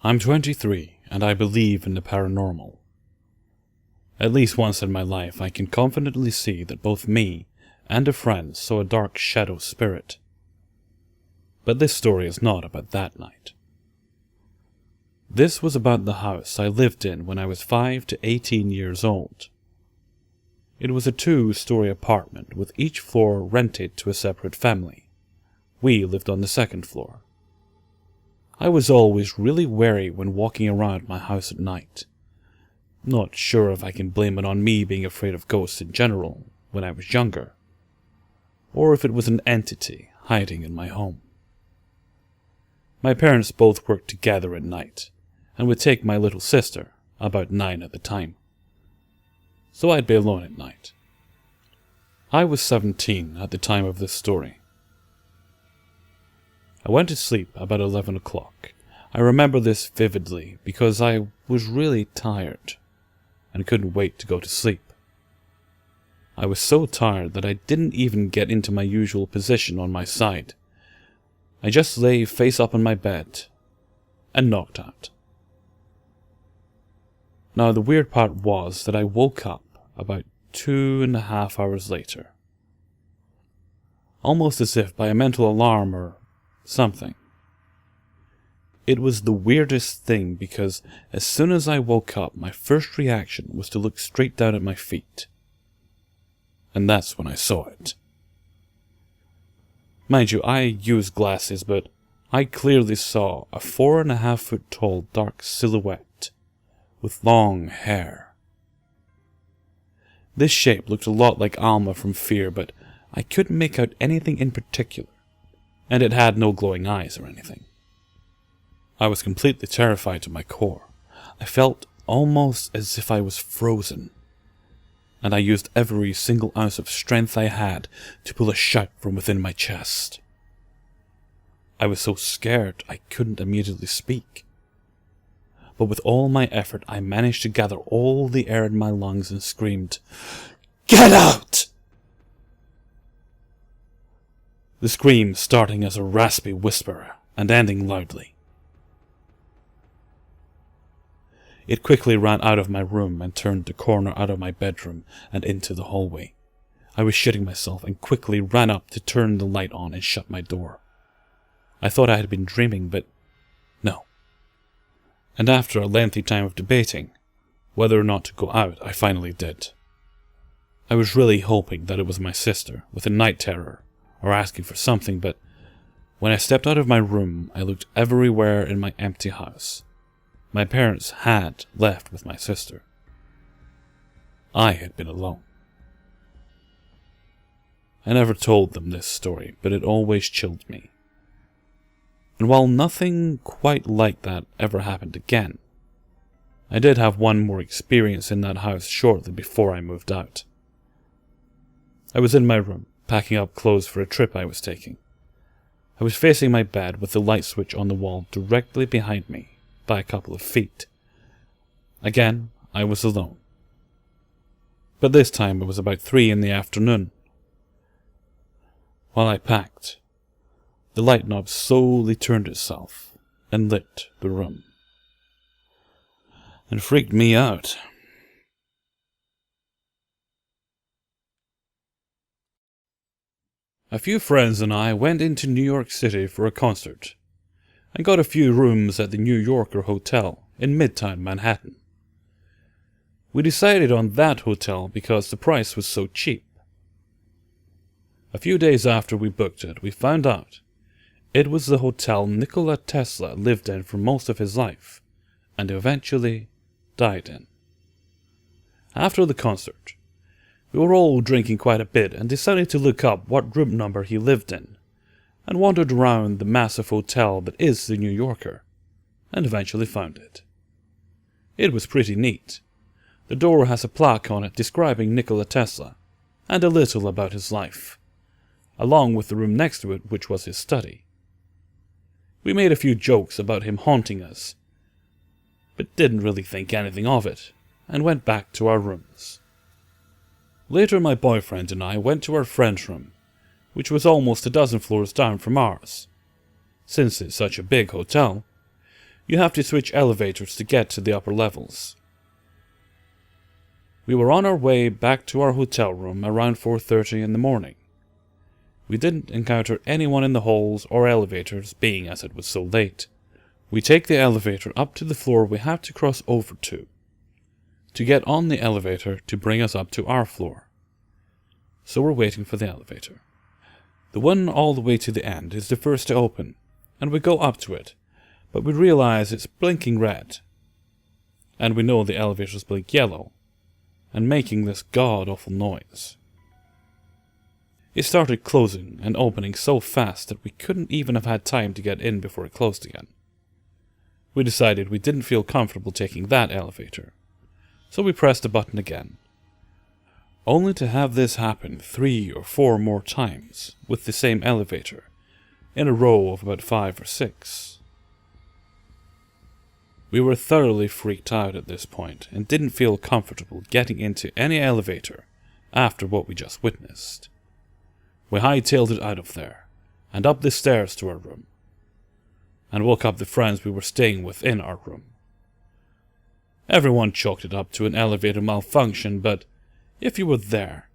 I'm 23, and I believe in the paranormal. At least once in my life, I can confidently see that both me and a friend saw a dark shadow spirit. But this story is not about that night. This was about the house I lived in when I was 5 to 18 years old. It was a 2-story apartment with each floor rented to a separate family. We lived on the second floor. I was always really wary when walking around my house at night. Not sure if I can blame it on me being afraid of ghosts in general when I was younger, or if it was an entity hiding in my home. My parents both worked together at night, and would take my little sister, about 9 at the time. So I'd be alone at night. I was 17 at the time of this story. I went to sleep about 11 o'clock. I remember this vividly because I was really tired and couldn't wait to go to sleep. I was so tired that I didn't even get into my usual position on my side. I just lay face up on my bed and knocked out. Now the weird part was that I woke up about 2.5 hours later, almost as if by a mental alarm or something. It was the weirdest thing because as soon as I woke up, my first reaction was to look straight down at my feet. And that's when I saw it. Mind you, I use glasses, but I clearly saw a 4.5-foot tall dark silhouette with long hair. This shape looked a lot like Alma from Fear, but I couldn't make out anything in particular, and it had no glowing eyes or anything. I was completely terrified to my core. I felt almost as if I was frozen, and I used every single ounce of strength I had to pull a shout from within my chest. I was so scared I couldn't immediately speak. But with all my effort, I managed to gather all the air in my lungs and screamed, "Get out!" The scream starting as a raspy whisper and ending loudly. It quickly ran out of my room and turned the corner out of my bedroom and into the hallway. I was shitting myself and quickly ran up to turn the light on and shut my door. I thought I had been dreaming, but no. And after a lengthy time of debating whether or not to go out, I finally did. I was really hoping that it was my sister with a night terror or asking for something, but when I stepped out of my room, I looked everywhere in my empty house. My parents had left with my sister. I had been alone. I never told them this story, but it always chilled me. And while nothing quite like that ever happened again, I did have one more experience in that house shortly before I moved out. I was in my room, packing up clothes for a trip I was taking. I was facing my bed with the light switch on the wall directly behind me by a couple of feet. Again, I was alone. But this time it was about 3 in the afternoon. While I packed, the light knob slowly turned itself and lit the room. It freaked me out. A few friends and I went into New York City for a concert and got a few rooms at the New Yorker Hotel in Midtown Manhattan. We decided on that hotel because the price was so cheap. A few days after we booked it, we found out it was the hotel Nikola Tesla lived in for most of his life and eventually died in. After the concert, we were all drinking quite a bit and decided to look up what room number he lived in, and wandered around the massive hotel that is the New Yorker, and eventually found it. It was pretty neat. The door has a plaque on it describing Nikola Tesla, and a little about his life, along with the room next to it which was his study. We made a few jokes about him haunting us, but didn't really think anything of it, and went back to our rooms. Later my boyfriend and I went to our friend's room, which was almost a dozen floors down from ours. Since it's such a big hotel, You have to switch elevators to get to the upper levels. We were on our way back to our hotel room around 4:30 in the morning. We didn't encounter anyone in the halls or elevators, being as it was so late. We take the elevator up to the floor we have to cross over to get on the elevator to bring us up to our floor. So we're waiting for the elevator. The one all the way to the end is the first to open, and we go up to it, but we realize it's blinking red. And we know the elevators blink yellow, and making this god-awful noise. It started closing and opening so fast that we couldn't even have had time to get in before it closed again. We decided we didn't feel comfortable taking that elevator, so we pressed the button again. Only to have this happen 3 or 4 more times with the same elevator, in a row of about 5 or 6. We were thoroughly freaked out at this point and didn't feel comfortable getting into any elevator after what we just witnessed. We hightailed it out of there, and up the stairs to our room, and woke up the friends we were staying with in our room. Everyone chalked it up to an elevator malfunction, but if you were there,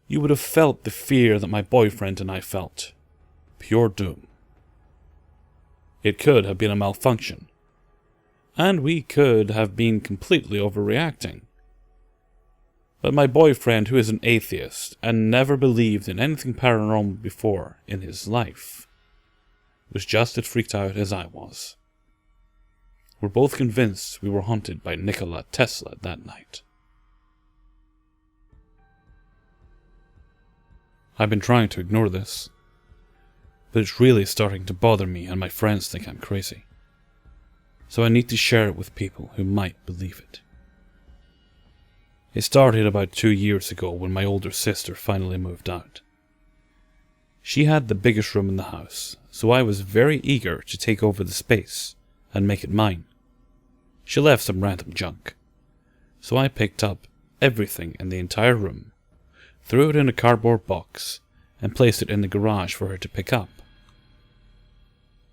you would have felt the fear that my boyfriend and I felt. Pure doom. It could have been a malfunction, and we could have been completely overreacting. But my boyfriend, who is an atheist and never believed in anything paranormal before in his life, was just as freaked out as I was. We're both convinced we were haunted by Nikola Tesla that night. I've been trying to ignore this, but it's really starting to bother me and my friends think I'm crazy. So I need to share it with people who might believe it. It started about 2 years ago when my older sister finally moved out. She had the biggest room in the house, so I was very eager to take over the space and make it mine. She left some random junk, so I picked up everything in the entire room, threw it in a cardboard box, and placed it in the garage for her to pick up.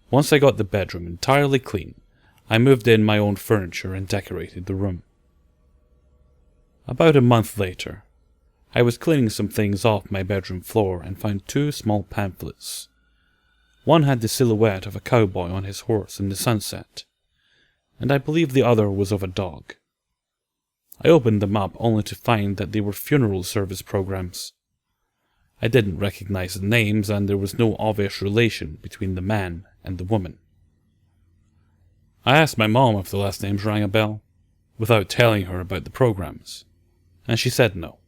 Once I got the bedroom entirely clean, I moved in my own furniture and decorated the room. About a month later, I was cleaning some things off my bedroom floor and found 2 small pamphlets. One had the silhouette of a cowboy on his horse in the sunset, and I believe the other was of a dog. I opened them up only to find that they were funeral service programs. I didn't recognize the names, and there was no obvious relation between the man and the woman. I asked my mom if the last names rang a bell, without telling her about the programs, and she said no.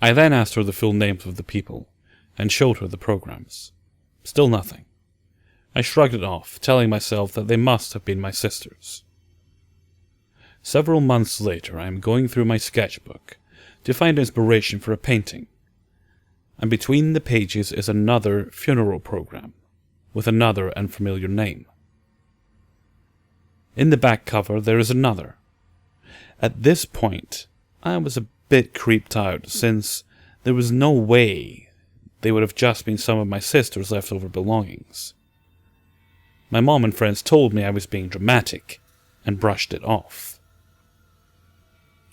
I then asked her the full names of the people, and showed her the programs. Still nothing. I shrugged it off, telling myself that they must have been my sisters. Several months later, I am going through my sketchbook to find inspiration for a painting, and between the pages is another funeral program, with another unfamiliar name. In the back cover there is another. At this point, I was a bit creeped out, since there was no way they would have just been some of my sister's leftover belongings. My mom and friends told me I was being dramatic, and brushed it off.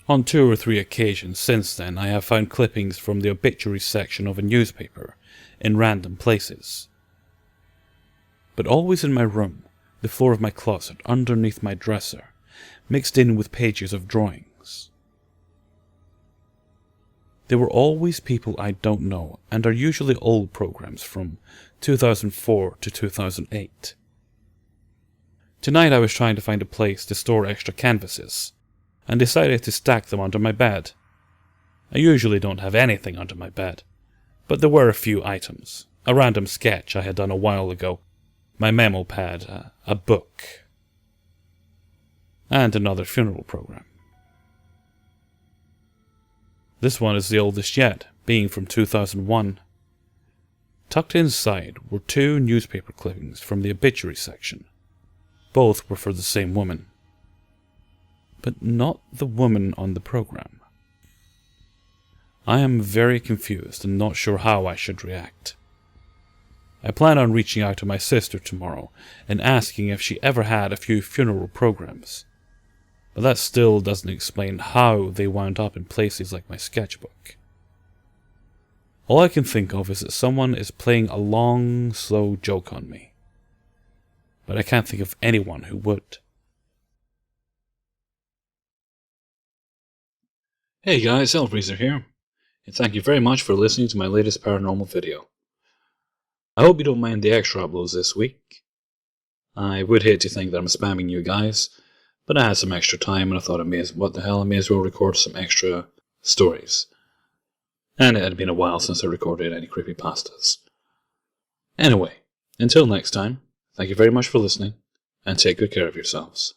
On 2 or 3 occasions since then, I have found clippings from the obituary section of a newspaper in random places. But always in my room, the floor of my closet, underneath my dresser, mixed in with pages of drawings. They were always people I don't know, and are usually old programs from 2004 to 2008. Tonight I was trying to find a place to store extra canvases, and decided to stack them under my bed. I usually don't have anything under my bed, but there were a few items. A random sketch I had done a while ago, my memo pad, a book, and another funeral program. This one is the oldest yet, being from 2001. Tucked inside were 2 newspaper clippings from the obituary section. Both were for the same woman, but not the woman on the program. I am very confused and not sure how I should react. I plan on reaching out to my sister tomorrow and asking if she ever had a few funeral programs. But that still doesn't explain how they wound up in places like my sketchbook. All I can think of is that someone is playing a long, slow joke on me. But I can't think of anyone who would. Hey guys, Hellraiser here, and thank you very much for listening to my latest paranormal video. I hope you don't mind the extra uploads this week. I would hate to think that I'm spamming you guys, but I had some extra time and I thought I may as well record some extra stories. And it had been a while since I recorded any creepypastas. Anyway, until next time, thank you very much for listening, and take good care of yourselves.